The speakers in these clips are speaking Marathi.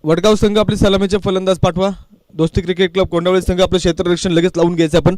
वडगाव संघ आपले सलामीचे फलंदाज पाठवा. दोस्ती क्रिकेट क्लब कोंडावळे संघ आपलं क्षेत्ररक्षण लगेच लावून घ्यायचं आपण.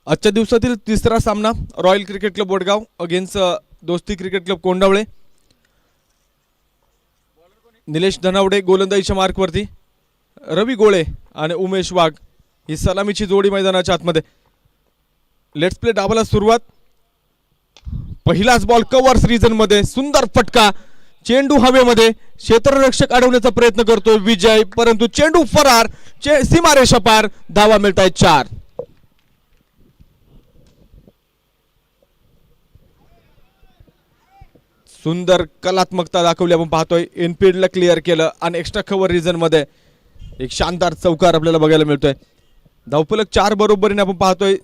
आजच्या दिवसातील तिसरा सामना royal cricket club Vadgaon against Dosti cricket club Kondavale. Nilesh Dhanawade गोलंदाजीच्या मार्कवरती, रवी गोळे आणि उमेश वाघ ही सलामीची जोडी मैदानाच्या आतमध्ये. लेट्स प्ले डावाला सुरुवात. पहिलाच बॉल कव्हर्स रिजन मध्ये, सुंदर फटका, चेंडू हवेमध्ये, क्षेत्ररक्षक अडवण्याचा प्रयत्न करतो विजय, परंतु चेंडू फरार, सीमारेषा पार. धावा मिळत आहेत 4. सुंदर कलात्मकता दाखवली आपण पाहतोय. इनफिल्डला क्लिअर केलं आणि एक्स्ट्रा कव्हर रिजन मध्ये एक शानदार चौकार आपल्याला बघायला मिळतोय. धावफलक 4 बरोबरीने आपण पाहतोय.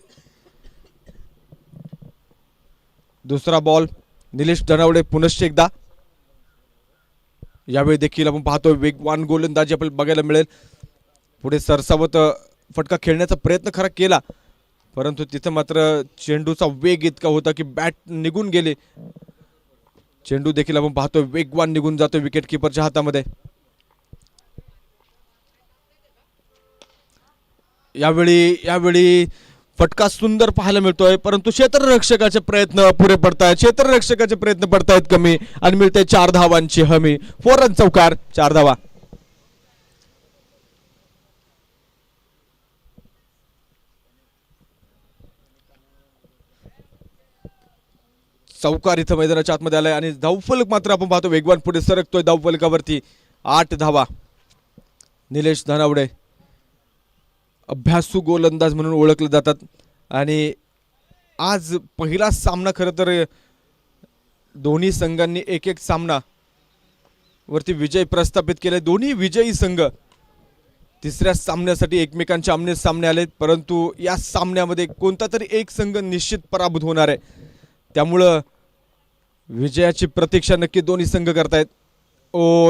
दुसरा बॉल निलेश धनावडे पुनश्च एकदा. यावेळी देखील आपण पाहतोय वेगवान गोलंदाजी आपल्याला बघायला मिळेल. पुढे सरसावत फटका खेळण्याचा प्रयत्न खरा केला, परंतु तिथे मात्र चेंडूचा वेग इतका होता की बॅट निघून गेली. चेंडू देखील आपण पाहतोय वेगवान निघून जातोय विकेट किपरच्या हातामध्ये. यावेळी फटका सुंदर पाहायला मिळतोय, परंतु क्षेत्ररक्षकाचे प्रयत्न पुरे पडतायत. क्षेत्ररक्षकाचे प्रयत्न पडतायत कमी आणि मिळते 4 धावांची हमी. 4 रन चौकार, 4 धावा. चौकार इथं मैदानाच्या आतमध्ये आलाय आणि धावफलक मात्र आपण पाहतो वेगवान पुढे सरकतोय. धावफलकावरती 8 धावा. निलेश धनावडे अभ्यासू गोलंदाज म्हणून ओळखले जातात आणि आज पहिला सामना खरं तर दोन्ही संघांनी एक सामना वरती विजय प्रस्थापित केले. दोन्ही विजयी संघ तिसऱ्या सामन्यासाठी एकमेकांच्या आमने सामने आले, परंतु या सामन्यामध्ये कोणता तरी एक संघ निश्चित पराभूत होणार आहे. त्यामुळं विजयाची प्रतीक्षा नक्की दोन्ही संघ करतायत.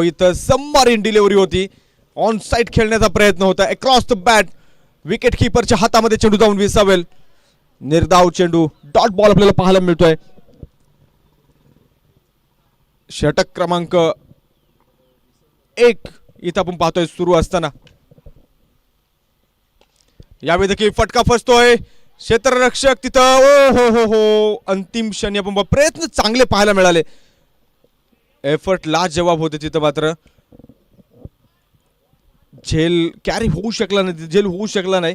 इथं सबमरीन डिलिव्हरी होती. ऑन साइड खेळण्याचा प्रयत्न होता. अक्रॉस द बॅट, विकेट किपरच्या हातामध्ये चेंडू जाऊन विसावेल. निर्धाव चेंडू, डॉट बॉल आपल्याला पाहायला मिळतोय. षटक क्रमांक 1 इथं आपण पाहतोय सुरू असताना. यावेळी देखील फटका फसतोय. क्षेत्ररक्षक तिथं हो अंतिम क्षणी आपण प्रयत्न चांगले पाहायला मिळाले. एफर्ट लाजवाब होते तिथं, मात्र झेल कॅरी होऊ शकला नाही,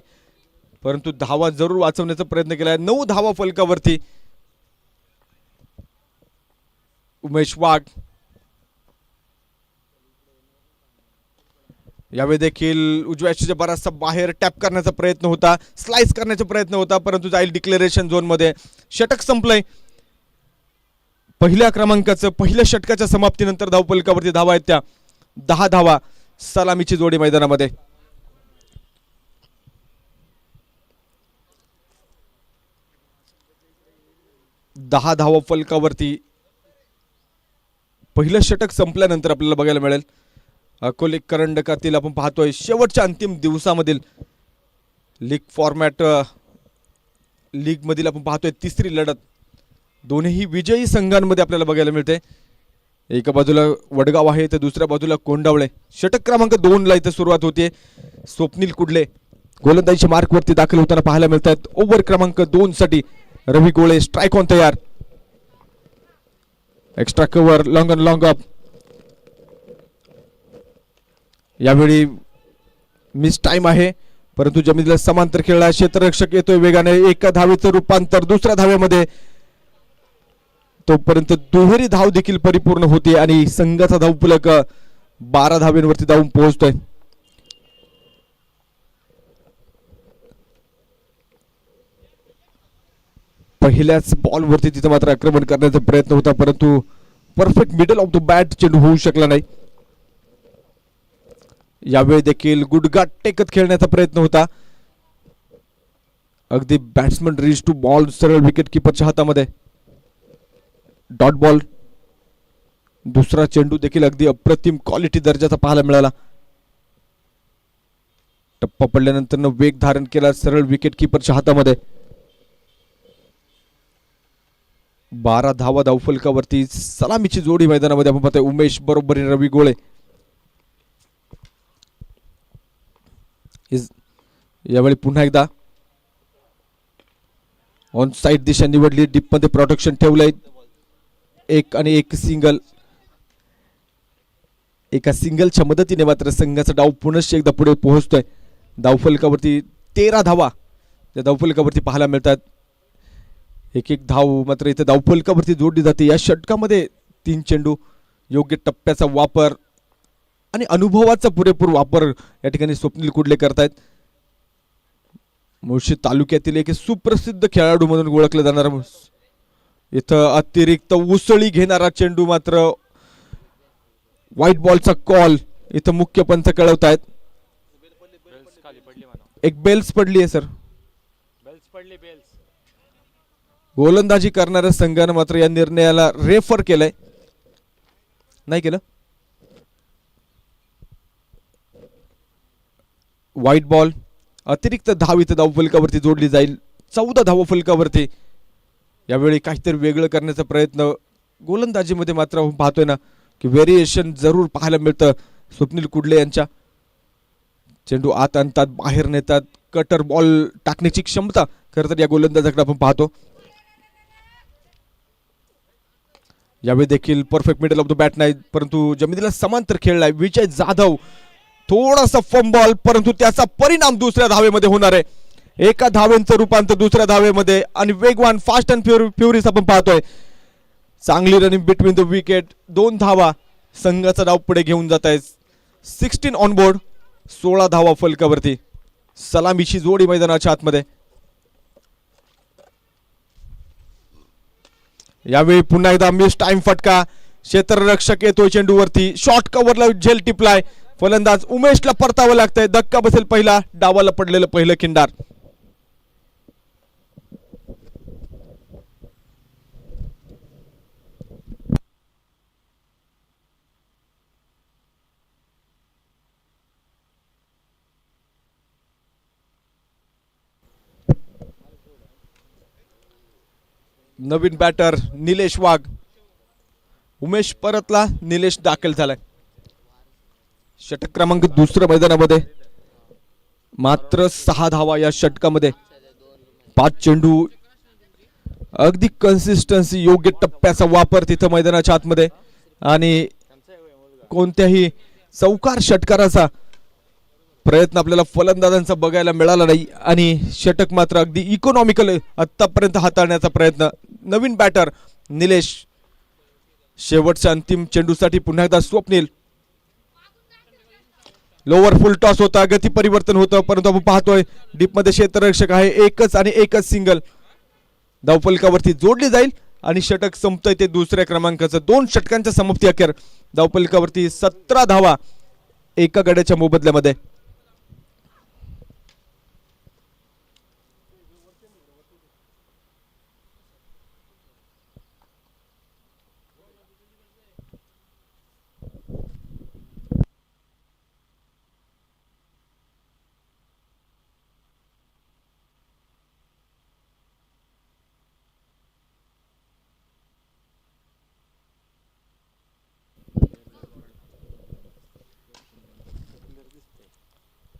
परंतु धावा जरूर वाचवण्याचा प्रयत्न केला. 9 धावा फलकावरती. उमेश वाघ यावेळी देखील उजव्या यष्टीच्या बराचसा बाहेर टॅप करण्याचा प्रयत्न होता, स्लाइस करण्याचा प्रयत्न होता, परंतु जाईल डिक्लेरेशन झोन मध्ये. षटक संपलंय. पहिल्या क्रमांकाचं पहिल्या षटकाच्या समाप्तीनंतर धावफलकावरती धावा आहेत त्या 10 धावा. सलामीची जोडी मैदानामध्ये. दहा धावा फलकावरती पहिलं षटक संपल्यानंतर आपल्याला बघायला मिळेल. अकोले करंडकातील आपण पाहतोय शेवटच्या अंतिम दिवसामधील लीग फॉर्मॅट, लीग मधील आपण पाहतोय तिसरी लढत. दोन्ही विजयी संघांमध्ये आपल्याला बघायला मिळते. एका बाजूला वडगाव आहे तर दुसऱ्या बाजूला कोंडावळे. षटक क्रमांक 2 ला इथे सुरुवात होते. स्वप्नील कुडले गोलंदाजीच्या मार्कवरती दाखल होताना पाहायला मिळत आहेत. ओव्हर क्रमांक 2 साठी रवी गोळे स्ट्राइक ऑन तयार. Extra cover, long on long up. यावेळी मिस टाइम आहे, परंतु जमिनीला समांतर खेळला. क्षेत्ररक्षक येतोय वेगाने. एका धावेचं रूपांतर दुसऱ्या धावेमध्ये. तोपर्यंत दुहेरी धाव देखील परिपूर्ण होते आणि संघाचा धावफलक 12 धावेंवरती जाऊन पोहोचतोय. पहिल्याच बॉलवरती तिथे मात्र आक्रमण करण्याचा प्रयत्न होता, परंतु perfect middle of the bat चेंडू होऊ शकला नाही. यावेळी देखील गुडघाट टेकत खेळण्याचा प्रयत्न होता. अगदी बॅट्समन रीच टू बॉल, सरळ विकेट किपरच्या हातामध्ये. Dot ball. दुसरा चेंडू देखील अगदी अप्रतिम क्वालिटी दर्जाचा पाहायला मिळाला. टप्पा पडल्यानंतर वेग धारण केला सरळ विकेट किपरच्या हातामध्ये. 12 धावा धावफलकावरती. सलामीची जोडी मैदानामध्ये आपण पाहतोय. उमेश बरोबर रवी गोळे. यावेळी पुन्हा एकदा ऑन साइड दिशा निवडली. डीप मध्ये प्रोटेक्शन ठेवलंय. एक आणि एक सिंगल. एका सिंगलच्या मदतीने मात्र संघाचा डाव पुनश्च एकदा पुढे पोहोचतोय. धावफलकावरती 13 धावा त्या धावफलकावरती पाहायला मिळतात. एक एक धाव मात्र इथे धावफलकावरती जोडली जाते. या षटकामध्ये 3 चेंडू, योग्य टप्प्याचा वापर आणि अनुभवाचा पुरेपूर वापर या ठिकाणी स्वप्नील कुडले करतायत. मुळशी तालुक्यातील एक सुप्रसिद्ध खेळाडू म्हणून ओळखलं जाणार. इथं अतिरिक्त उसळी घेणारा चेंडू मात्र व्हाईट बॉलचा कॉल इथं मुख्य पंच कळवतायत. एक बेल्स पडली आहे सर. गोलंदाजी करणाऱ्या संघानं मात्र या निर्णयाला रेफर केलंय. नाही केलं. White ball. अतिरिक्त धाव इथं धावफलकावरती जोडली जाईल. 14 धावफलकावरती. यावेळी काहीतरी वेगळं करण्याचा प्रयत्न गोलंदाजीमध्ये मात्र पाहतोय ना की व्हेरिएशन जरूर पाहायला मिळतं. स्वप्नील कुडले यांच्या चेंडू आत आणतात, बाहेर नेतात. कटर बॉल टाकण्याची क्षमता खरं तर या गोलंदाजाकडे आपण पाहतो. यावेळी देखील perfect middle of the bat नाही, परंतु जमिनीला समांतर खेळलाय. विजय जाधव थोडासा फंबॉल, परंतु त्याचा परिणाम दुसऱ्या धावेमध्ये होणार आहे. एका धावेंचं रूपांतर दुसऱ्या धावेमध्ये आणि वेगवान फास्ट अँड फ्युरियस आपण पाहतोय. चांगली रनिंग बिटवीन द विकेट. 2 धावा संघाचा डाव पुढे घेऊन जात आहे. 16 ऑन बोर्ड. 16 धावा फलकावरती. सलामीची जोडी मैदानाच्या आतमध्ये. यावेळी पुन्हा एकदा मिस टाइम फटका. क्षेत्ररक्षक येतोय चेंडूवरती. शॉर्ट कव्हरला झेल टिपलाय. फलंदाज उमेशला परतावं लागतंय. धक्का बसेल पहिला. डावाला पडलेलं पहिलं खिंडार. नवीन बॅटर निलेश वाघ. उमेश परतला, निलेश दाखल झालाय. षटक क्रमांक 2 मैदानामध्ये. मात्र 6 धावा या षटकामध्ये. 5 चेंडू. अगदी कन्सिस्टन्सी, योग्य टप्प्याचा वापर तिथं मैदानाच्या आतमध्ये. आणि कोणत्याही चौकार षटकाराचा प्रयत्न आपल्याला फलंदाजांचा बघायला मिळाला नाही. आणि षटक मात्र अगदी इकॉनॉमिकल आतापर्यंत हाताळण्याचा प्रयत्न. नवीन बॅटर निलेश. शेवटच्या अंतिम चेंडूसाठी पुन्हा एकदा स्वप्नील. लोअर फुल टॉस होता, गती परिवर्तन होतं, परंतु आपण पाहतोय डीपमध्ये क्षेत्ररक्षक आहे, एकच आणि एकच सिंगल धावफलकावरती जोडली जाईल आणि षटक संपतंय ते दुसऱ्या क्रमांकाचं. 2 षटकांच्या समाप्ती अखेर धावफलकावरती 17 धावा एका गड्याच्या मोबदल्यामध्ये.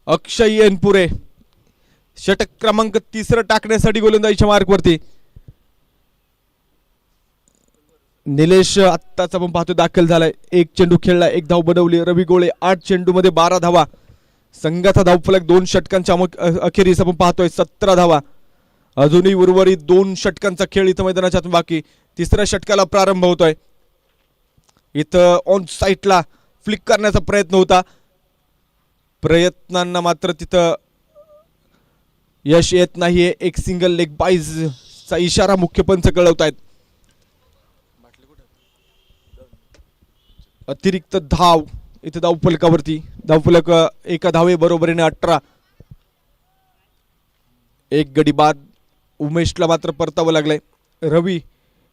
अक्षय एनपुरे षटक क्रमांक 3 टाकण्यासाठी गोलंदाजीच्या मार्कवरती. निलेश आत्ताच आपण पाहतो दाखल झालाय, 1 चेंडू खेळला, 1 धाव बनवली. रवी गोळे 8 चेंडू मध्ये 12 धावा. संघाचा धावफलक 2 षटकांच्या अखेरीस आपण पाहतोय 17 धावा. अजूनही उर्वरित 2 षटकांचा खेळ इथं मैदानाच्या आतून बाकी. तिसऱ्या षटकाला प्रारंभ होतोय. इथं ऑन साईटला फ्लिक करण्याचा प्रयत्न होता, प्रयत्नांना मात्र तिथं यश येत नाहीये. एक सिंगल लेग बाईजचा इशारा मुख्य पंच कळवतायत. अतिरिक्त धाव इथे धावफलकावरती. धावफलक एका धावे बरोबरीने 18. एक गडी बाद. उमेशला मात्र परतावं लागलंय. रवी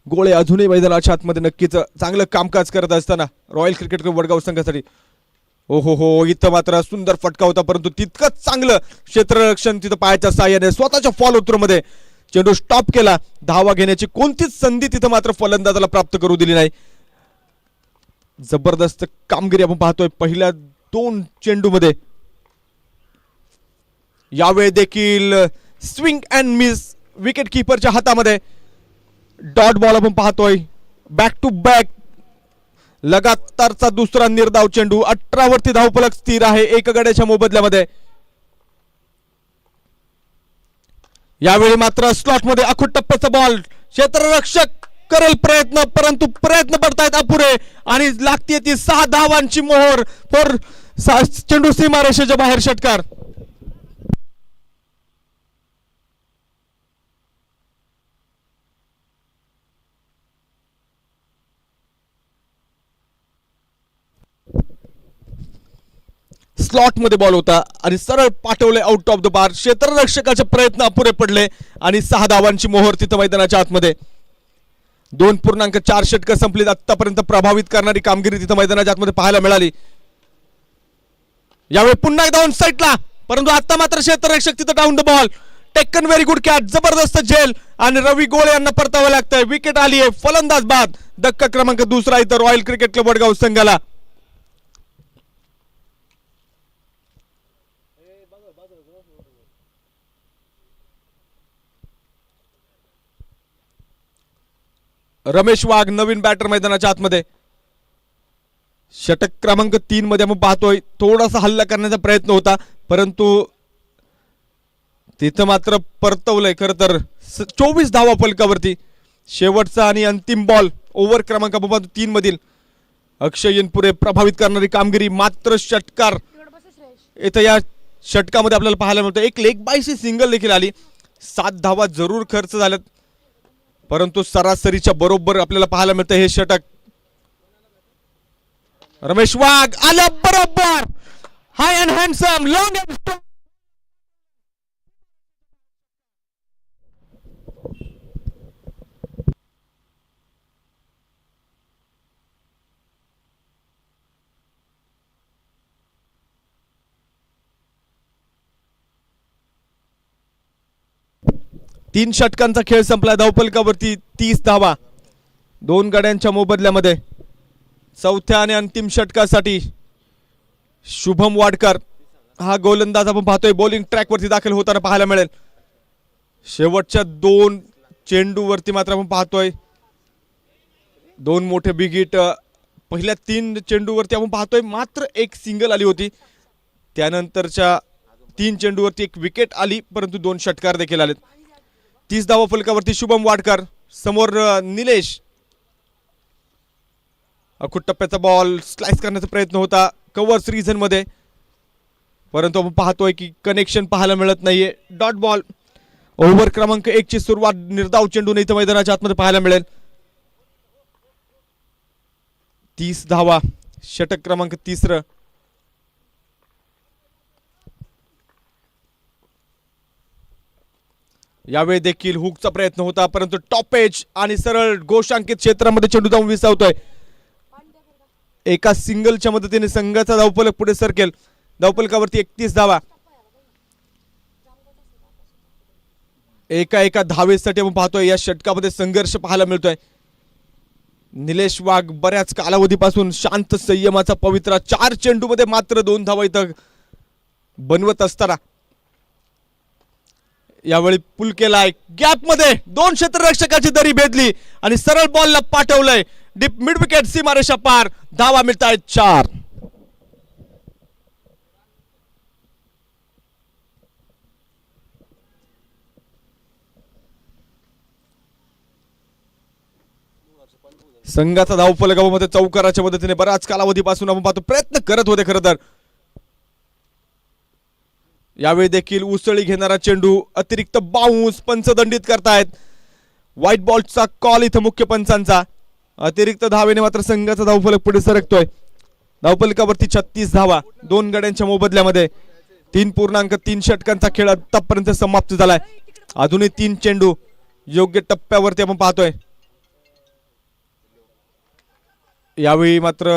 गोळे अजूनही मैदानाच्या आतमध्ये नक्कीच चांगलं कामकाज करत असताना रॉयल क्रिकेट क्लब वडगाव संघासाठी. हो इथं मात्र सुंदर फटका होता, परंतु तितकंच चांगलं क्षेत्ररक्षण तिथं पायाच्या साह्याने स्वतःच्या फॉलो थ्रो मध्ये चेंडू स्टॉप केला. धावा घेण्याची कोणतीच संधी तिथं मात्र फलंदाजाला प्राप्त करू दिली नाही. जबरदस्त कामगिरी आपण पाहतोय पहिल्या 2 चेंडूमध्ये. यावेळी देखील स्विंग अँड मिस विकेट किपरच्या हातामध्ये. डॉट बॉल आपण पाहतोय. बॅक टू बॅक लगातारचा दुसरा निर्धाव चेंडू. 18 वरती धावफलक स्थिर आहे एक गड्याच्या मोबदल्यामध्ये. यावेळी मात्र स्लॉट मध्ये आखूड टप्प्याचा बॉल. क्षेत्ररक्षक करेल प्रयत्न, परंतु प्रयत्न पडतायत अपुरे आणि लागते ती 6 धावांची मोहर. फॉर चेंडू सीमारेषेच्या बाहेर षटकार. स्लॉट मध्ये बॉल होता आणि सरळ पाठवले आउट ऑफ द बार. क्षेत्ररक्षकाचे प्रयत्न अपुरे पडले आणि 6 धावांची मोहर तिथं मैदानाच्या आतमध्ये. 2.4 षटकं संपलीत. आतापर्यंत प्रभावित करणारी कामगिरी तिथं मैदानाच्या आतमध्ये पाहायला मिळाली. यावेळी पुन्हा एकदा ऑन साईडला, परंतु आता मात्र क्षेत्ररक्षक तिथं down the ball. Taken very good catch. जबरदस्त झेल आणि रवी गोळे यांना परतावं लागतंय. विकेट आली आहे. फलंदाज बाद. धक्का क्रमांक 2 इथं रॉयल क्रिकेट क्लब वडगाव संघाला. रमेश वाघ नवीन बॅटर मैदानाच्या आतमध्ये. षटक क्रमांक 3 मध्ये आपण पाहतोय थोडासा हल्ला करण्याचा प्रयत्न होता, परंतु तिथं मात्र परतवलंय. खरं तर 24 धावा फलकावरती. शेवटचा आणि अंतिम बॉल ओव्हर क्रमांक 3 मधील अक्षय एनपुरे प्रभावित करणारी कामगिरी. मात्र षटकार इथं या षटकामध्ये आपल्याला पाहायला मिळतं. एक लेग बायची सिंगल देखील आली. 7 धावा जरूर खर्च झाल्यात, परंतु सरासरीच्या बरोबर आपल्याला पाहायला मिळतं हे षटक. रमेश वाघ आला बरोबर. हाय अँड हँडसम लॉंग अँड 3 षटकांचा खेळ संपला. धावफलकावरती 30 धावा 2 गड्यांच्या मोबदल्यामध्ये. चौथ्या आणि अंतिम षटकासाठी शुभम वाडकर हा गोलंदाज आपण पाहतोय बॉलिंग ट्रॅकवरती दाखल होताना पाहायला मिळेल. शेवटच्या 2 चेंडूवरती मात्र आपण पाहतोय 2 मोठे बिग हिट. पहिल्या 3 चेंडूवरती आपण पाहतोय मात्र एक सिंगल आली होती. त्यानंतरच्या 3 चेंडूवरती एक विकेट आली, परंतु 2 षटकार देखील आलेत. 30 धावा फलकावरती शुभम वाडकर. समोर निलेश. अखूट टप्प्याचा बॉल स्लाइस करण्याचा प्रयत्न होता कव्हर्स रिजन मध्ये. परंतु आपण पाहतोय की कनेक्शन पाहायला मिळत नाहीये. Dot ball. ओव्हर क्रमांक 1 ची सुरुवात निर्धाव चेंडूने इथं मैदानाच्या आतमध्ये पाहायला मिळेल. 30 धावा. षटक क्रमांक 3. यावेळी देखील हुकचा प्रयत्न होता परंतु टॉप एज आणि सरळ गोशांकित क्षेत्रामध्ये चेंडू जाऊन विसावतोय. एका सिंगलच्या मदतीने संघाचा धावफलक पुढे सरकेल. धावफलकावरती 31 धावा. एका धावेसाठी आपण पाहतोय या षटकामध्ये संघर्ष पाहायला मिळतोय. निलेश वाघ बऱ्याच कालावधीपासून शांत संयमाचा पवित्रा 4 चेंडूमध्ये मात्र 2 धावा इथं बनवत असताना यावेळी पुल केलाय. गॅप मध्ये 2 क्षेत्ररक्षकाची दरी भेदली आणि सरळ बॉलला पाठवलंय. डीप मिड विकेट सीमारेषा पार. धावा मिळतायत 4. संघाचा धावफलकामध्ये चौकाराच्या मदतीने बराच कालावधीपासून आपण पाहतो प्रयत्न करत होते खरं तर. यावेळी देखील उसळी घेणारा चेंडू अतिरिक्त बाउन्स पंच दंडित करतायत. व्हाईट बॉलचा कॉल इथं मुख्य पंचांचा. अतिरिक्त धावेने मात्र संघाचा धावफलक पुढे सरकतोय. धावफलकावरती 36 धावा 2 गड्यांच्या मोबदल्यामध्ये. 3.3 षटकांचा खेळ आतापर्यंत समाप्त झालाय. अजूनही 3 चेंडू योग्य टप्प्यावरती आपण पाहतोय. यावेळी मात्र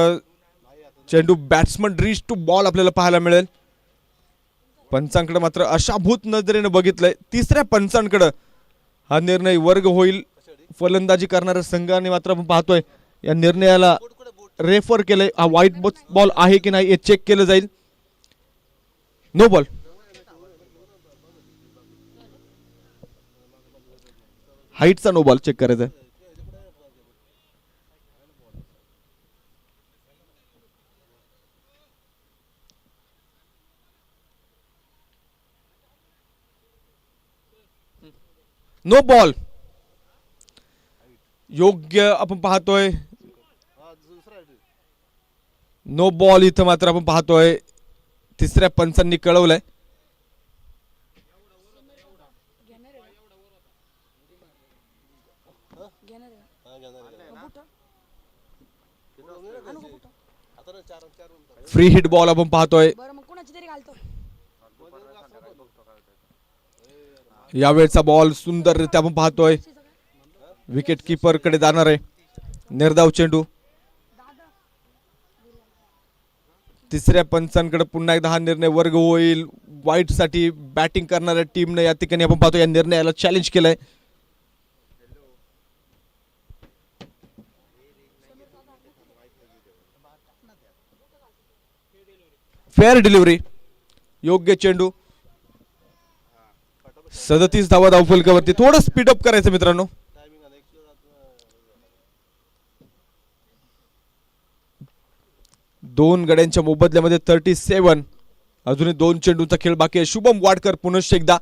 चेंडू बॅट्समन रीच टू बॉल आपल्याला पाहायला मिळेल. पंचांकडे मात्र अशाभूत नजरेने बघितलंय. 3ऱ्या पंचांकडे हा निर्णय वर्ग होईल. फलंदाजी करणाऱ्या संघाने मात्र आपण पाहतोय या निर्णयाला रेफर केलंय. हा व्हाईट बॉल आहे की नाही हे चेक केलं जाईल. No ball. हाईटचा नो बॉल चेक करायचा. No ball. योग्य आपण पाहतोय नो बॉल इथं मात्र आपण पाहतोय 3ऱ्या पंचांनी कळवलंय. फ्री हिट बॉल आपण पाहतोय. यावेळचा बॉल सुंदररित्या आपण पाहतोय विकेट किपर कडे जाणार आहे. निर्धाव चेंडू. 3ऱ्या पंचांकडे पुन्हा एकदा हा निर्णय वर्ग होईल. व्हाईट साठी बॅटिंग करणाऱ्या टीमने या ठिकाणी आपण पाहतो या निर्णयाला चॅलेंज केलंय. Fair delivery. योग्य चेंडू. 37 धावा धावफलकावरती. थोडं स्पीडअप करायचं मित्रांनो. दोन गड्यांच्या मोबदल्यामध्ये 37. अजूनही 2 चेंडूचा खेळ बाकी आहे. शुभम वाडकर पुनश्च एकदा.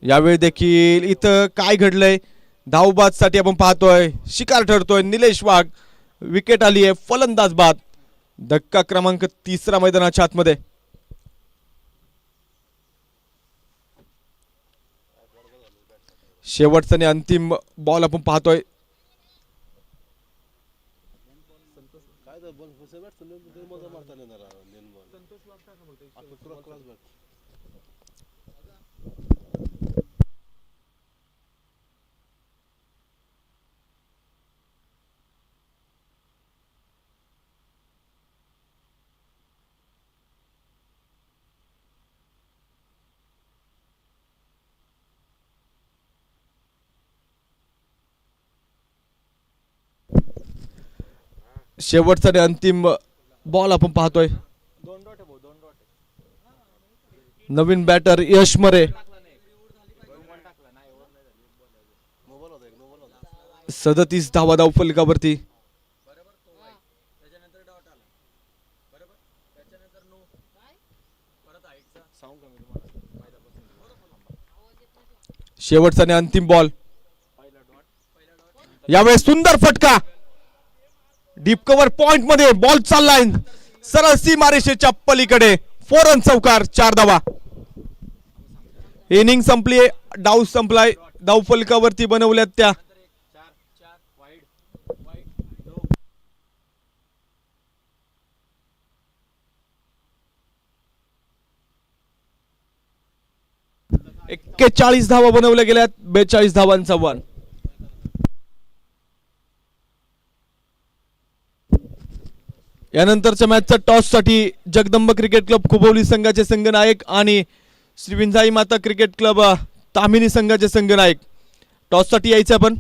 यावेळी देखील इथं काय घडलंय धावबाद साठी आपण पाहतोय शिकार ठरतोय निलेश वाघ. विकेट आली आहे. फलंदाज बाद. धक्का क्रमांक 3 मैदानाच्या आतमध्ये. शेवटचा आणि अंतिम बॉल आपण पाहतोय. शेवटचा आणि अंतिम बॉल आपण पाहतोय. नवीन बॅटर यश मरे. 37 धावा धावफलकावरती. शेवटचा आणि अंतिम बॉल. यावेळेस सुंदर फटका. डीप कव्हर पॉइंट मध्ये बॉल चाललाय. सरळ सीमारेषेच्या पलीकडे 4 रन चौकार 4 धावा. इनिंग संपली, डाव संपलाय. धाव फलकावरती बनवल्यात त्या एक्केचाळीस धावा बनवल्या गेल्यात. 42 धावांचा वन. यानंतरच्या मॅचचा टॉस साठी जगदंब क्रिकेट क्लब खुबवली संघाचे संघनायक आणि श्री विंझाई माता क्रिकेट क्लब तामिनी संघाचे संघनायक टॉस साठी यायचे आपण.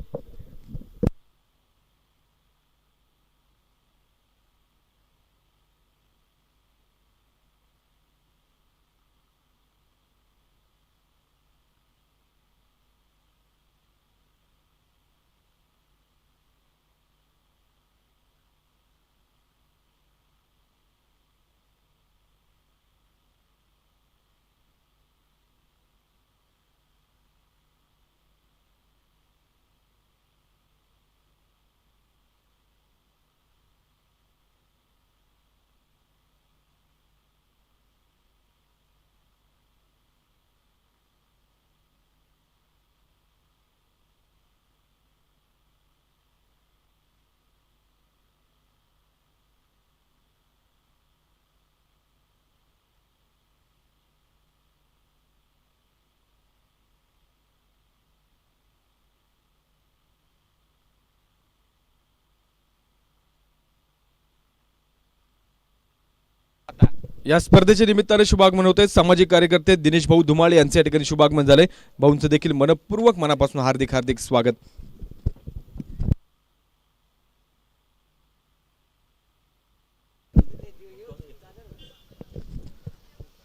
या स्पर्धेच्या निमित्ताने शुभागमन होते सामाजिक कार्यकर्ते दिनेश भाऊ धुमाळे यांचे या ठिकाणी शुभागमन झाले. भाऊंचं देखील मनपूर्वक मनापासून हार्दिक हार्दिक स्वागत.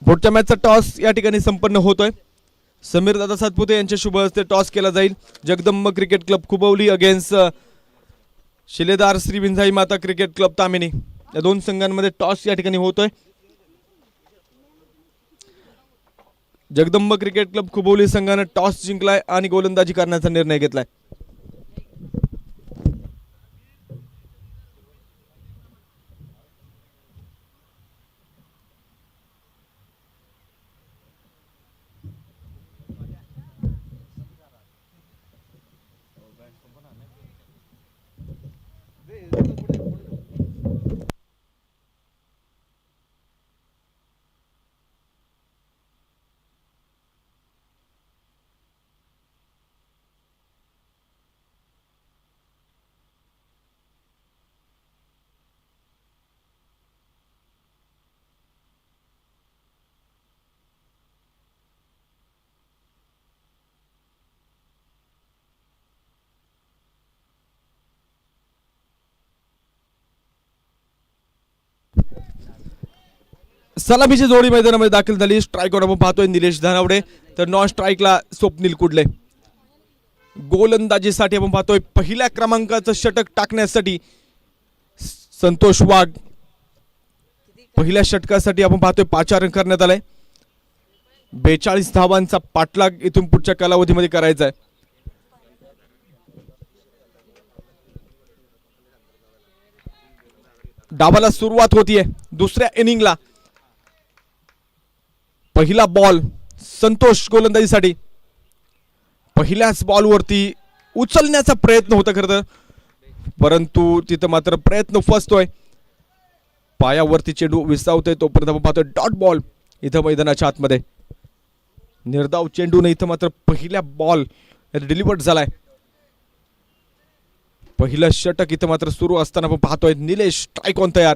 पुढच्या मॅचचा टॉस या ठिकाणी संपन्न होतोय. समीर दादा सातपुते यांच्या शुभ हस्ते टॉस केला जाईल. जगदंब क्रिकेट क्लब खुबवली अगेन्स्ट शिलेदार श्री विंझाई माता क्रिकेट क्लब तामिनी या दोन संघांमध्ये टॉस या ठिकाणी होतोय. जगदंब क्रिकेट क्लब खुबवली संघाने टॉस जिंकलाय आणि गोलंदाजी करण्याचा निर्णय घेतलाय. सलामीची जोडी मैदानामध्ये दाखल झाली. स्ट्राईकवर आपण पाहतोय निलेश धानावडे तर नॉन स्ट्राईकला स्वप्नील कुडले. गोलंदाजीसाठी आपण पाहतोय पहिल्या क्रमांकाचं षटक टाकण्यासाठी संतोष वाघ. पहिल्या षटकासाठी आपण पाहतोय पाचारण करण्यात आलंय. 42 धावांचा पाठलाग इथून पुढच्या कालावधीमध्ये करायचा आहे. डावाला सुरुवात होतीये दुसऱ्या इनिंगला. पहिला बॉल संतोष गोलंदाजीसाठी. पहिल्याच बॉलवरती उचलण्याचा प्रयत्न होता खरं तर, परंतु तिथं मात्र प्रयत्न फसतोय. पायावरती चेंडू विसावतोय तोपर्यंत आपण पाहतोय डॉट बॉल इथं मैदानाच्या आतमध्ये. निर्धाव चेंडू नाही इथं मात्र पहिल्या बॉल डिलिव्हर्ड झालाय. पहिलं षटक इथं मात्र सुरू असताना आपण पाहतोय निलेश स्ट्राईक ऑन तयार.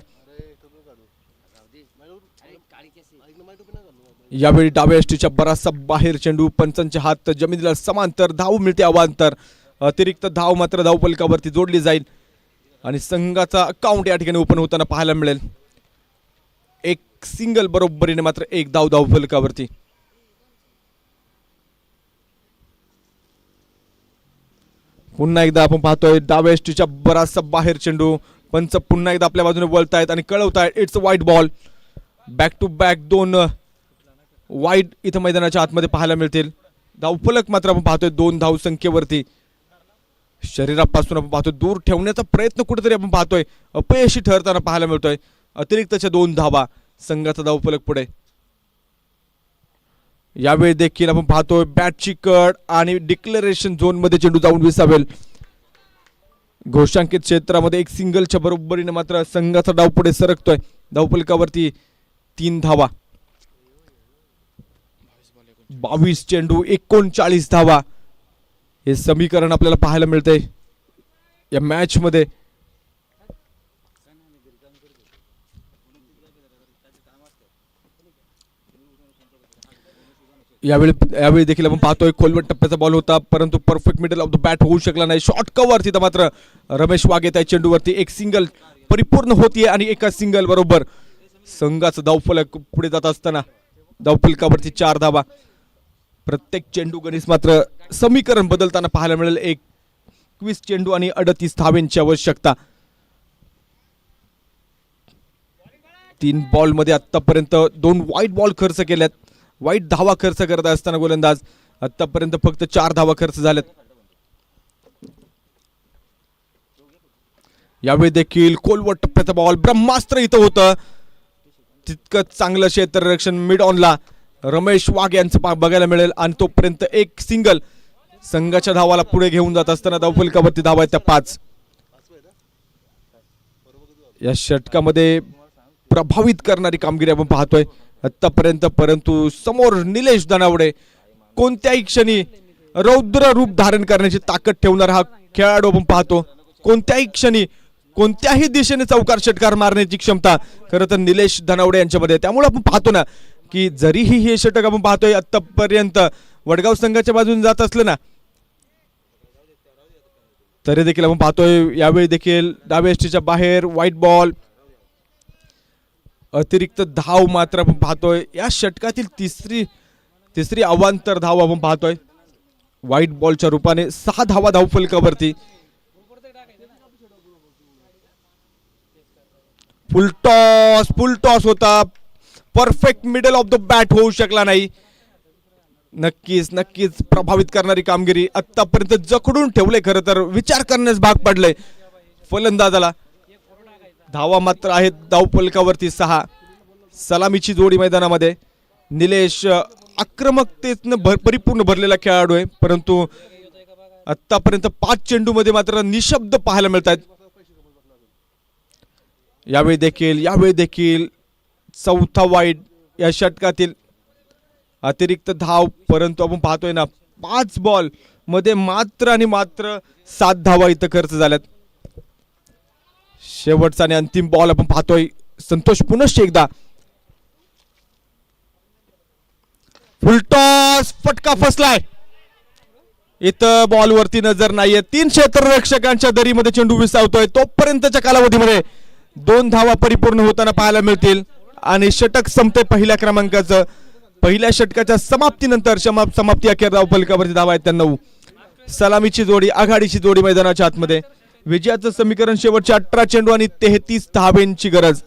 यावेळी डाव्या यष्टीच्या बराचसा बाहेर चेंडू. पंचांच्या हात जमिनीला समांतर. धाव मिळते अवांतर. अतिरिक्त धाव मात्र धाव फलकावरती जोडली जाईल आणि संघाचा अकाउंट या ठिकाणी ओपन होताना पाहायला मिळेल. एक सिंगल बरोबरीने मात्र एक धाव धाव फलकावरती. पुन्हा एकदा आपण पाहतोय डाव्या यष्टीच्या बराचसा बाहेर चेंडू. पंच पुन्हा एकदा आपल्या बाजूने वळतायत आणि कळवतायत इट्स वाईट बॉल. बॅक टू बॅक दोन वाईट इथं मैदानाच्या आतमध्ये पाहायला मिळतील. धावफलक मात्र आपण पाहतोय 2 धाव संख्येवरती. शरीरापासून आपण पाहतोय दूर ठेवण्याचा प्रयत्न कुठेतरी आपण पाहतोय अपयशी ठरताना पाहायला मिळतोय. अतिरिक्तच्या 2 धावा संघाचा धावफलक पुढे. यावेळी देखील आपण पाहतोय बॅटची कड आणि डिक्लेरेशन झोन मध्ये चेंडू जाऊन विसावेल. घोषांकित क्षेत्रामध्ये एक सिंगलच्या बरोबरीने मात्र संघाचा डाव पुढे सरकतोय. धावफलकावरती 3 धावा. 22 चेंडू 39 धावा हे समीकरण आपल्याला पाहायला मिळते या मॅच मध्ये. यावेळी देखील आपण पाहतोय खोलवट टप्प्याचा बॉल होता परंतु perfect middle of the bat होऊ शकला नाही. शॉर्ट कव्हर तिथं मात्र रमेश वाघ येत आहे चेंडूवरती. एक सिंगल परिपूर्ण होतीये आणि एका सिंगल बरोबर संघाचं धावफलक पुढे जात असताना धावफलकावरती 4 धावा. प्रत्येक चेंडू गणित मात्र समीकरण बदलताना पाहायला मिळेल. 21 चेंडू आणि 38 धावांची आवश्यकता. 3 बॉल मध्ये आतापर्यंत 2 वाईट बॉल खर्च केल्यात. वाईट धावा खर्च करत असताना गोलंदाज आतापर्यंत फक्त 4 धावा खर्च झाल्यात. यावेळी देखील खोलवट टप्प्याचा बॉल ब्रह्मास्त्र इथं होतं. तितकं चांगलं क्षेत्ररक्षण मिड ऑनला रमेश वाघ यांचं बघायला मिळेल आणि तोपर्यंत एक सिंगल संघाच्या धावाला पुढे घेऊन जात असताना धावफलकावरती धावा आहेत त्या 5. या षटकामध्ये प्रभावित करणारी कामगिरी आपण पाहतोय आतापर्यंत. परंतु समोर निलेश धनावडे कोणत्याही क्षणी रौद्र रूप धारण करण्याची ताकद ठेवणारा हा खेळाडू आपण पाहतो. कोणत्याही क्षणी कोणत्याही दिशेने चौकार षटकार मारण्याची क्षमता खरं तर निलेश धनावडे यांच्यामध्ये. त्यामुळे आपण पाहतो ना की जरीही हे षटक आपण पाहतोय आतापर्यंत वडगाव संघाच्या बाजूने जात असलं ना तरी देखील आपण पाहतोय यावेळी देखील डाव्या यष्टीच्या बाहेर व्हाईट बॉल. अतिरिक्त धाव मात्र आपण पाहतोय या षटकातील तिसरी अवांतर धाव आपण पाहतोय व्हाईट बॉलच्या रूपाने. 6 धावा धावफलकावरती. फुल टॉस होता. Perfect middle of the bat होऊ शकला नाही. नक्कीच प्रभावित करणारी कामगिरी आतापर्यंत जखडून ठेवले. खरं तर विचार करण्यास भाग पडले फलंदाजाला. धावा मात्र आहेत धावफलकावरती 6. सलामीची जोडी मैदानामध्ये. निलेश आक्रमकतेने परिपूर्ण भरलेला खेळाडू आहे परंतु आतापर्यंत 5 चेंडू मध्ये मात्र निशब्द पाहायला मिळत आहेत. यावेळी देखील चौथा वाईड या षटकातील अतिरिक्त धाव. परंतु आपण पाहतोय ना 5 बॉल मध्ये मात्र आणि मात्र 7 धावा इथं खर्च झाल्यात. शेवटचा आणि अंतिम बॉल आपण पाहतोय. संतोष पुनश्च एकदा फुलटॉस फटका फसलाय. इथं बॉल वरती नजर नाहीये. 3 क्षेत्ररक्षकांच्या दरीमध्ये चेंडू विसावतोय. तोपर्यंतच्या कालावधीमध्ये 2 धावा परिपूर्ण होताना पाहायला मिळतील आणि षटक संपते पहिल्या क्रमांकाचं. पहिल्या षटकाच्या समाप्तीनंतर समाप्ती अखेर धावफलकावरती धावा आहेत त्या 9. सलामीची जोडी आघाडीची जोडी मैदानाच्या आतमध्ये. विजयाचं समीकरण शेवटचे 18 चेंडू आणि 33 धावांची गरज.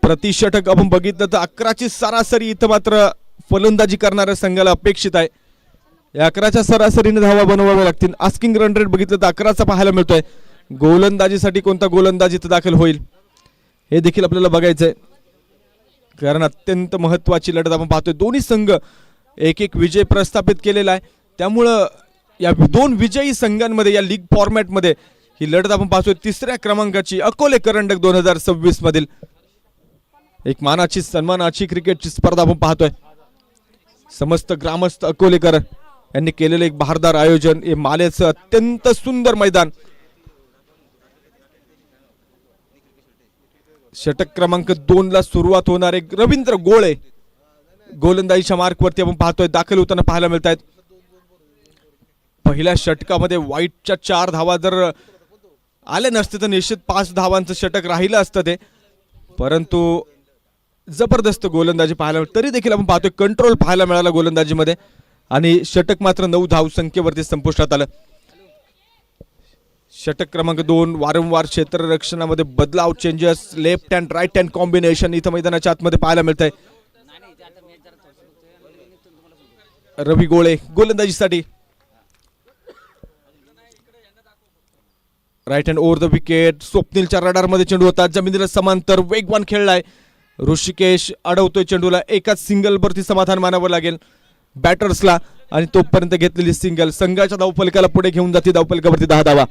प्रति षटक आपण बघितलं तर 11ची सरासरी इथं मात्र फलंदाजी करणाऱ्या संघाला अपेक्षित आहे. या 11च्या सरासरीने धावा बनवाव्या लागतील. आस्किंग रन रेट बघितलं तर 11चा पाहायला मिळतोय. गोलंदाजीसाठी कोणता गोलंदाज इथं दाखल होईल हे देखील आपल्याला बघायचंय कारण अत्यंत महत्वाची लढत आपण पाहतोय. दोन्ही संघ एक विजय प्रस्थापित केलेला आहे. त्यामुळं या 2 विजयी संघांमध्ये या लीग फॉर्मॅटमध्ये ही लढत आपण पाहतोय. 3ऱ्या क्रमांकाची अकोले करंडक 2026 मधील एक मानाची सन्मानाची क्रिकेटची स्पर्धा आपण पाहतोय. समस्त ग्रामस्थ अकोलेकर यांनी केलेलं एक बहारदार आयोजन. हे मालेचं अत्यंत सुंदर मैदान. षटक क्रमांक 2 ला सुरुवात होणार आहे. रवींद्र गोळे गोलंदाजीच्या मार्कवरती आपण पाहतोय दाखल होताना पाहायला मिळत आहेत. पहिल्या षटकामध्ये व्हाईटच्या 4 धावा जर आले नसते तर निश्चित 5 धावांचं षटक राहिलं असतं ते. परंतु जबरदस्त गोलंदाजी पाहायला तरी देखील आपण पाहतोय कंट्रोल पाहायला मिळाला गोलंदाजीमध्ये आणि षटक मात्र 9 धावसंख्येवरती संपुष्टात आलं. षटक क्रमांक 2 वारंवार क्षेत्ररक्षणामध्ये बदलाव changes left hand right hand combination इथं मैदानाच्या आतमध्ये पाहायला मिळत आहे. रवी गोळे गोलंदाजीसाठी right hand over the wicket. स्वप्नीलच्या रडारमध्ये चेंडू होता, जमिनीला समांतर वेगवान खेळलाय. ऋषिकेश अडवतोय चेंडूला. एकाच सिंगलवरती समाधान मानावं लागेल बॅटर्सला आणि तोपर्यंत घेतलेली सिंगल संघाच्या धावफलकाला पुढे घेऊन जाते. धावफलकावरती 10 धावा.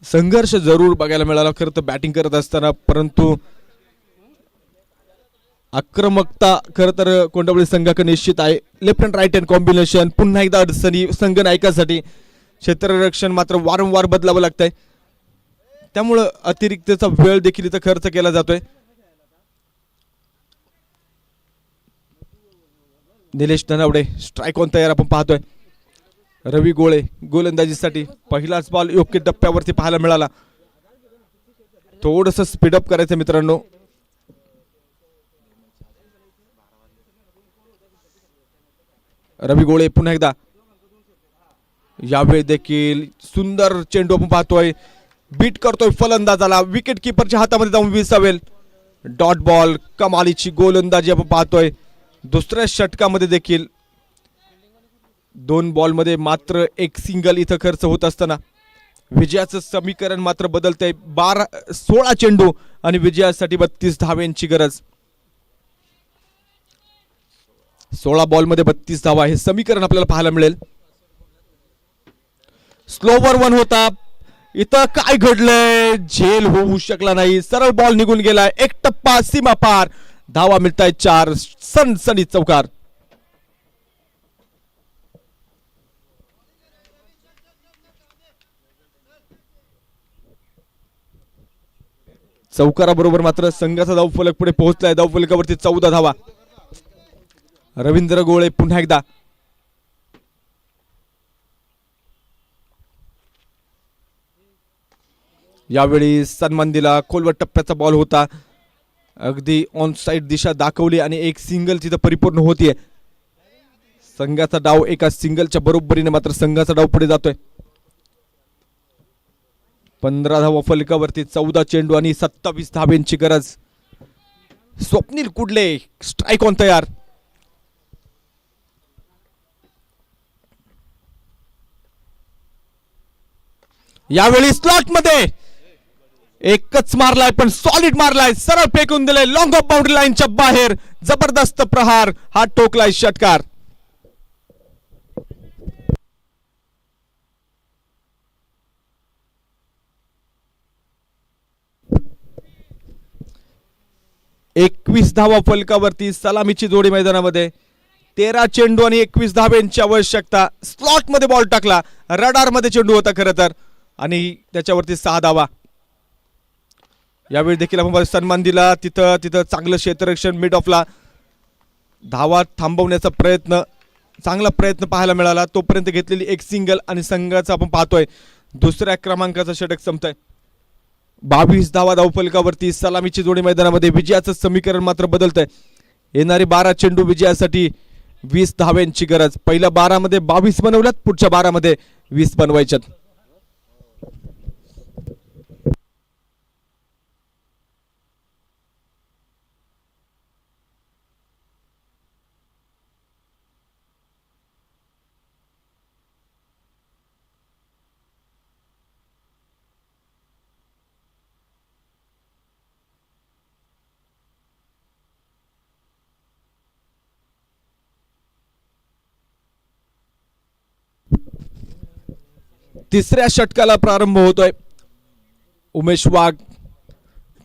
संघर्ष जरूर बघायला मिळाला खरं तर बॅटिंग करत असताना, परंतु आक्रमकता खरं तर कोंडावळी संघाकडे निश्चित आहे. Left and right hand combination पुन्हा एकदा अडचणी संघ नायकासाठी. क्षेत्ररक्षण मात्र वारंवार बदलावं लागतंय, त्यामुळं अतिरिक्तचा वेळ देखील इथं खर्च केला जातोय. निलेश धनावडे स्ट्राईक ऑन तयार आपण पाहतोय. रवी गोळे गोलंदाजीसाठी पहिलाच बॉल योग्य टप्प्यावरती पाहायला मिळाला. थोडंसं स्पीडअप करायचं मित्रांनो. रवी गोळे पुन्हा एकदा. यावेळी देखील सुंदर चेंडू आपण पाहतोय, बीट करतोय फलंदाजाला. विकेट किपरच्या हातामध्ये जाऊन विसावेल. Dot ball. कमालीची गोलंदाजी आपण पाहतोय. दुसऱ्या षटकामध्ये देखील 2 बॉलमध्ये मात्र एक सिंगल इथं खर्च होत असताना विजयाचं समीकरण मात्र बदलतंय. 16 चेंडू आणि विजयासाठी 32 धाव्यांची गरज. 16 बॉलमध्ये 32 धावा हे समीकरण आपल्याला पाहायला मिळेल. स्लोवर 1 होता. इथं काय घडलंय? झेल होऊ शकला नाही. सरळ बॉल निघून गेलाय. एक टप्पा सीमा पार. धावा मिळताय 4. सनसनी चौकार. चौकाराबरोबर मात्र संघाचा धावफलक पुढे पोहोचलाय. धावफलकावरती 14 धावा. रवींद्र गोळे पुन्हा एकदा. यावेळी सन्मान दिला. खोलवर टप्प्याचा बॉल होता. अगदी ऑन साइड दिशा दाखवली आणि एक सिंगल तिथं परिपूर्ण होतीये. संघाचा डाव एका सिंगलच्या बरोबरीने मात्र संघाचा डाव पुढे जातोय. 15 धावा फलकावरती 14 चेंडू आणि 27 धाब्यांची गरज. स्वप्नील कुडले स्ट्राईक ऑन तयार. यावेळी स्लॉट मध्ये एकच मारलाय, पण सॉलिड मारलाय. सरळ फेकून दिलाय लॉंग ऑफ बाउंड्री लाईनच्या बाहेर. जबरदस्त प्रहार हा टोकलाय षटकार. एकवीस धावा फलकावरती. सलामीची जोडी मैदानामध्ये. 13 चेंडू आणि 21 धाब्यांची आवश्यकता. स्लॉट मध्ये बॉल टाकला. रडार मध्ये चेंडू होता खरं तर आणि त्याच्यावरती 6 धावा. यावेळी देखील आपण सन्मान दिला. तिथं चांगलं क्षेत्ररक्षण मिड ऑफला. धावा थांबवण्याचा प्रयत्न, चांगला प्रयत्न पाहायला मिळाला. तोपर्यंत घेतलेली एक सिंगल आणि संघाचा आपण पाहतोय दुसऱ्या क्रमांकाचा षटक संपतंय. 22 धावा धावफलकावरती. सलामीची जोडी मैदानामध्ये. विजयाचं समीकरण मात्र बदलतंय. येणारे 12 चेंडू विजयासाठी 20 धाव्यांची गरज. पहिल्या 12 मध्ये 22 बनवल्यात, पुढच्या 12 मध्ये 20 बनवायच्यात. तिसऱ्या षटकाला प्रारंभ होतोय. उमेश वाघ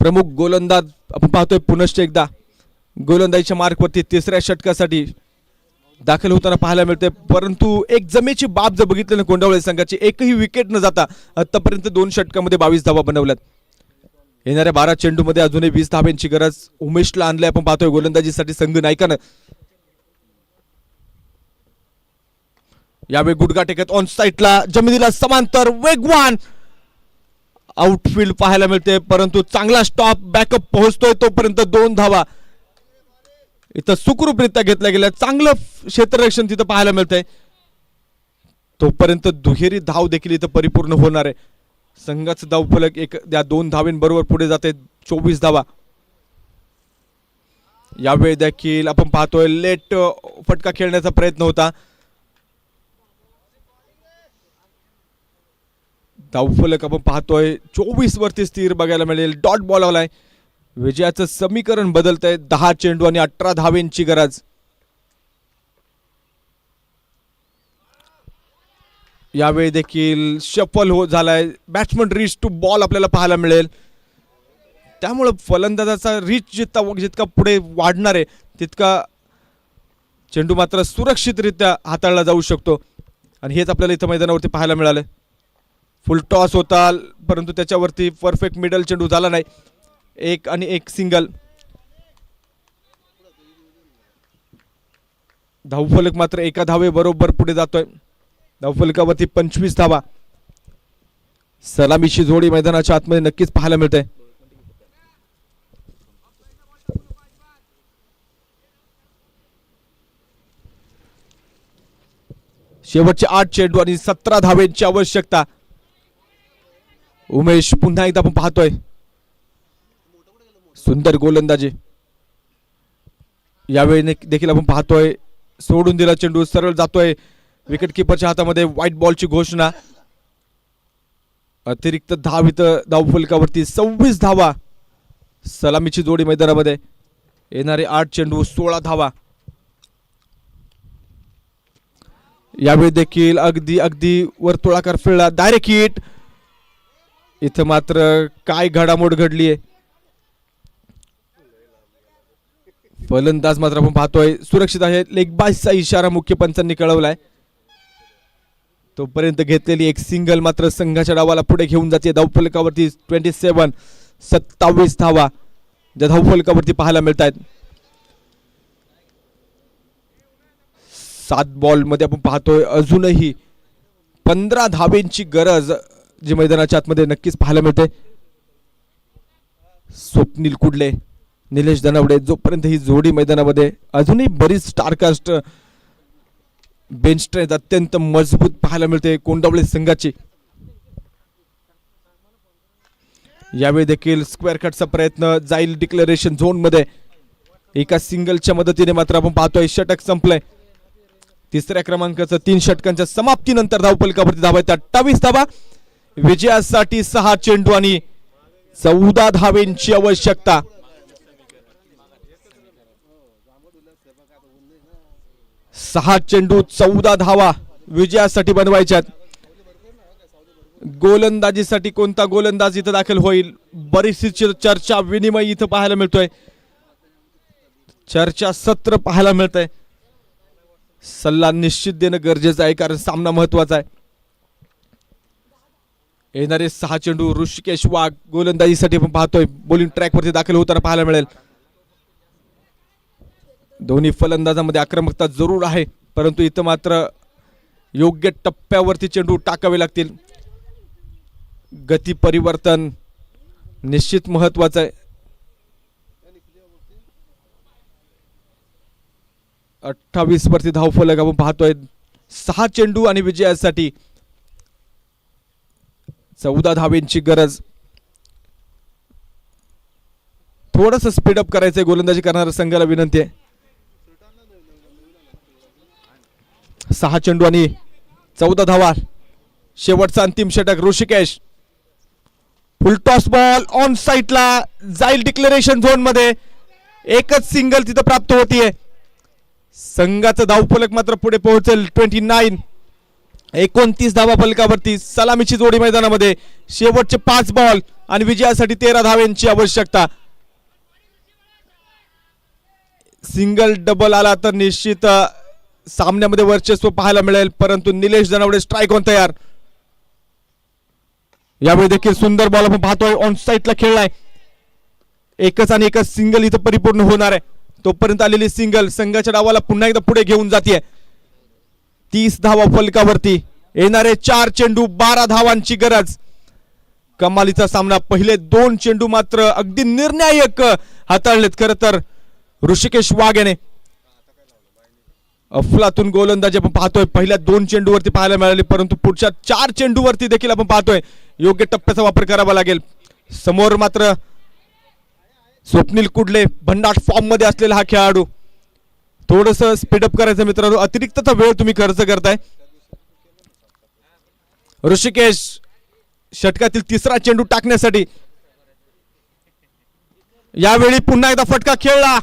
प्रमुख गोलंदाज आपण पाहतोय पुनश्च एकदा गोलंदाजीच्या मार्कवरती तिसऱ्या षटकासाठी दाखल होताना पाहायला मिळते. परंतु एक जमेची बाब जर बघितलं ना कोंडावळे संघाची, एकही विकेट न जाता आतापर्यंत 2 षटकामध्ये 22 धावा बनवल्यात. येणाऱ्या 12 चेंडू मध्ये अजूनही 20 धाब्यांची गरज. उमेशला आणलंय आपण पाहतोय गोलंदाजीसाठी संघ नायकानं. यावेळी गुडघा टेकत ऑन साइडला जमिनीला समांतर वेगवान आउटफील्ड पाहायला मिळते, परंतु चांगला स्टॉप बॅकअप पोहोचतोय. तोपर्यंत 2 धावा इथं सुखरूपरित्या घेतल्या गेल्या. चांगलं क्षेत्ररक्षण तिथं पाहायला मिळतंय. तोपर्यंत दुहेरी धाव देखील इथं परिपूर्ण होणार आहे. संघाचं धावफलक या 2 धावेंबरोबर पुढे जाते. 24 धावा. यावेळी देखील आपण पाहतोय लेट फटका खेळण्याचा प्रयत्न होता. धावफलक आपण पाहतोय 24 वरती स्थिर बघायला मिळेल. डॉट बॉल आलाय. विजयाचं समीकरण बदलतंय. 10 चेंडू आणि 18 धावेंची गरज. यावेळी देखील शफल झालाय. बॅट्समन रीच टू बॉल आपल्याला पाहायला मिळेल. त्यामुळे फलंदाजाचा रीच जितका पुढे वाढणार आहे तितका चेंडू मात्र सुरक्षितरित्या हाताळला जाऊ शकतो. आणि हेच आपल्याला इथं मैदानावरती पाहायला मिळालं. फुल टॉस होता परंतु त्याच्यावरती परफेक्ट मिडल चेंडू झाला नाही. 1 आणि 1 सिंगल. धावफलक मात्र एका धावे बरोबर पुढे जातोय. धावफलकावरती 25 धावा. सलामीची जोडी मैदानाच्या आतमध्ये नक्कीच पाहायला मिळते. शेवटचे 8 चेंडू आणि 17 धावेंची आवश्यकता. उमेश पुन्हा एकदा आपण पाहतोय. सुंदर गोलंदाजी. यावेळी देखील आपण पाहतोय सोडून दिला चेंडू सरळ जातोय. विकेट किपरच्या हातामध्ये व्हाईट बॉलची घोषणा. अतिरिक्त धाव इथं धावफलकावरती 26 धावा. सलामीची जोडी मैदानामध्ये. येणारे 8 चेंडू 16 धावा. यावेळी देखील अगदी वर्तुळाकार फिरला. Direct hit. इथं मात्र काय घडामोड घडली आहे. फलंदाज मात्र आपण पाहतोय सुरक्षित आहे. लेग बायचा इशारा मुख्य पंचांनी कळवलाय. तोपर्यंत घेतलेली एक सिंगल मात्र संघाच्या डावाला पुढे घेऊन जाते. धावफलकावरती 27 धावा ज्या धावफलकावरती पाहायला मिळत आहेत. 7 बॉल मध्ये आपण पाहतोय अजूनही 15 धावेंची गरज जी मैदानाच्या आतमध्ये नक्कीच पाहायला मिळते. स्वप्नील कुडले, निलेश दनावडे जोपर्यंत ही जोडी मैदानामध्ये अजूनही बरीच स्टारकास्ट बेंच स्ट्रेंथ अत्यंत मजबूत पाहायला मिळते कोंडावळे संघाची. यावेळी देखील स्क्वेअर कटचा प्रयत्न जाईल डिक्लेरेशन झोन मध्ये. एका सिंगलच्या मदतीने मात्र आपण पाहतोय षटक संपलंय. तिसऱ्या क्रमांकाचं 3 षटकांच्या समाप्तीनंतर धावफलकावरती धावा आहेत 28 धावा. विजयासाठी 6 चेंडू आणि 14 धावेंची आवश्यकता. 6 चेंडू 14 धावा विजयासाठी बनवायच्यात. गोलंदाजीसाठी कोणता गोलंदाज इथं दाखल होईल बरीचशी चर्चा विनिमय इथं पाहायला मिळतोय. चर्चा सत्र पाहायला मिळतंय. सल्ला निश्चित देणं गरजेचं आहे कारण सामना महत्वाचा आहे. येणारे 6 चेंडू ऋषिकेश वाघ गोलंदाजीसाठी आपण पाहतोय बॉलिंग ट्रॅक वरती दाखल होताना पाहायला मिळेल. दोन्ही फलंदाजांमध्ये आक्रमकता जरूर आहे परंतु इथं मात्र योग्य टप्प्यावरती चेंडू टाकावे लागतील. गती परिवर्तन निश्चित महत्वाचं आहे. 28 वरती धावफलक आपण पाहतोय. 6 चेंडू आणि विजयासाठी 14 धावेंची गरज. थोडंसं स्पीडअप करायचंय गोलंदाजी करणाऱ्या संघाला विनंती आहे. 6 चेंडू आणि 14 धावा. शेवटचा अंतिम षटक ऋषिकेश. फुल टॉस बॉल ऑन साइडला जाईल डिक्लेरेशन झोन मध्ये. एकच सिंगल तिथं प्राप्त होतीये. संघाचं धावफलक मात्र पुढे पोहोचेल 29 धावा फलकावरती. सलामीची जोडी मैदानामध्ये. शेवटचे 5 बॉल आणि विजयासाठी 13 धावेंची आवश्यकता. सिंगल डबल आला तर निश्चित सामन्यामध्ये वर्चस्व पाहायला मिळेल परंतु निलेश दनावडे स्ट्राइक ऑन तयार. यावेळी देखील सुंदर बॉल आपण पाहतोय ऑन साइडला खेळलाय. एकच आणि एकच सिंगल इथं परिपूर्ण होणार आहे. तोपर्यंत आलेली सिंगल संघाच्या डावाला पुन्हा एकदा पुढे घेऊन जाते. 30 धावा फलकावरती. येणारे 4 चेंडू 12 धावांची गरज. कमालीचा सामना. पहिले 2 चेंडू मात्र अगदी निर्णायक हाताळलेत खरं तर ऋषिकेश वाघ याने. अफलातून गोलंदाजी आपण पाहतोय पहिल्या 2 चेंडूवरती पाहायला मिळाली परंतु पुढच्या 4 चेंडूवरती देखील आपण पाहतोय योग्य टप्प्याचा वापर करावा लागेल. समोर मात्र स्वप्नील कुडले भन्नाट फॉर्म मध्ये असलेला हा खेळाडू. थोडस स्पीडअप करायचं मित्रांनो. अतिरिक्तचा वेळ तुम्ही खर्च करताय. ऋषिकेश षटकातील तिसरा चेंडू टाकण्यासाठी. यावेळी पुन्हा एकदा फटका खेळला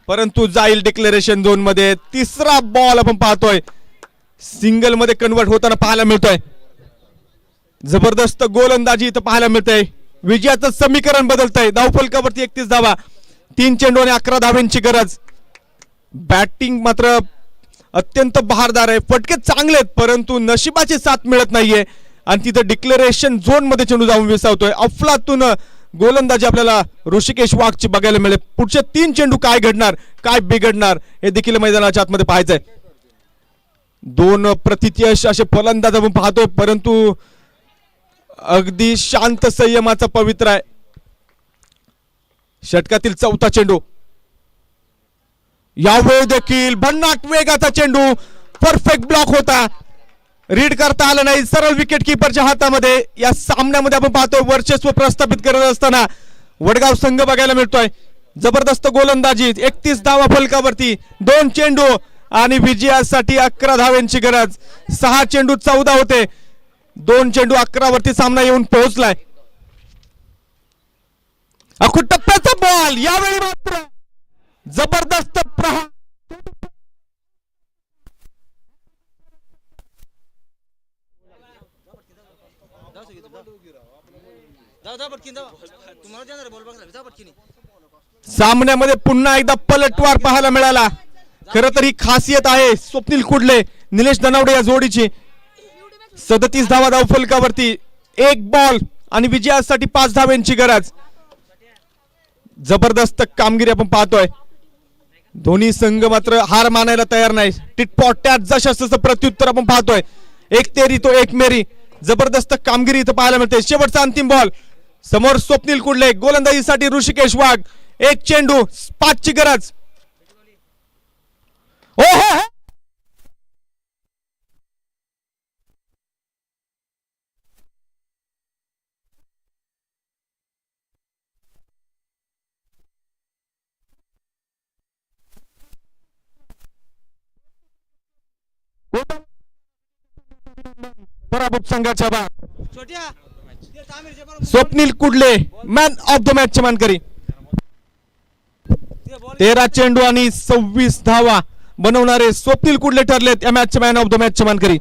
परंतु जाईल डिक्लेरेशन झोन मध्ये. तिसरा बॉल आपण पाहतोय सिंगल मध्ये कन्वर्ट होताना पाहायला मिळतोय. जबरदस्त गोलंदाजी इथं पाहायला मिळतंय. विजयाचं समीकरण बदलतंय. धावफलकावरती 31 धावा, 3 चेंडू आणि 11 धावांची गरज. बॅटिंग मात्र अत्यंत बहारदार आहे. फटके चांगले आहेत परंतु नशिबाची साथ मिळत नाहीये आणि तिथं डिक्लेरेशन झोन मध्ये चेंडू जाऊन विसावतोय. अफलातून गोलंदाजी आपल्याला ऋषिकेश वाघची बघायला मिळेल. पुढचे 3 चेंडू काय घडणार, काय बिघडणार हे देखील मैदानाच्या आतमध्ये पाहायचंय. 2 प्रतियश असे फलंदाज आपण पाहतोय परंतु अगदी शांत संयमाचा पवित्र आहे. षटकातील 4था चेंडू. यावेळी देखील भन्नाट वेगाचा चेंडू. परफेक्ट ब्लॉक होता. रीड करता आलं नाही. सरळ विकेट किपरच्या हातामध्ये. या सामन्यामध्ये आपण पाहतोय वर्चस्व प्रस्थापित करत असताना वडगाव संघ बघायला मिळतोय. जबरदस्त गोलंदाजी. 31 धावा फलकावरती, 2 चेंडू आणि विजयासाठी 11 धावांची गरज. 6 चेंडू 14 होते. 2 चेंडू 11 वरती सामना येऊन पोहोचलाय. अखूट टप्प्याचा बॉल. यावेळी मात्र जबरदस्त प्रहार. सामन्यामध्ये पुन्हा एकदा पलटवार पाहायला मिळाला. खरं तर ही खासियत आहे स्वप्नील कुडले, निलेश धनावडे या जोडीची. 37 धावा धावफलकावरती, 1 बॉल आणि विजयासाठी 5 धावांची गरज. जबरदस्त कामगिरी आपण पाहतोय. दोन्ही संघ मात्र हार मानायला तयार नाही. टिटपॉट त्यात जशाचं प्रत्युत्तर आपण पाहतोय. 1 तेरी तो 1 मेरी. जबरदस्त कामगिरी इथं पाहायला मिळते. शेवटचा अंतिम बॉल. समोर स्वप्नील कुडले, गोलंदाजीसाठी ऋषिकेश वाघ. 1 चेंडू, 5 ची गरज. ओहो, पराभूत संघाच्या स्वप्नील कुडले मॅन ऑफ द मॅच चे मानकरी. 13 चेंडू आणि 26 धावा बनवणारे स्वप्नील कुडले ठरलेत या match man of the match चे मानकरी.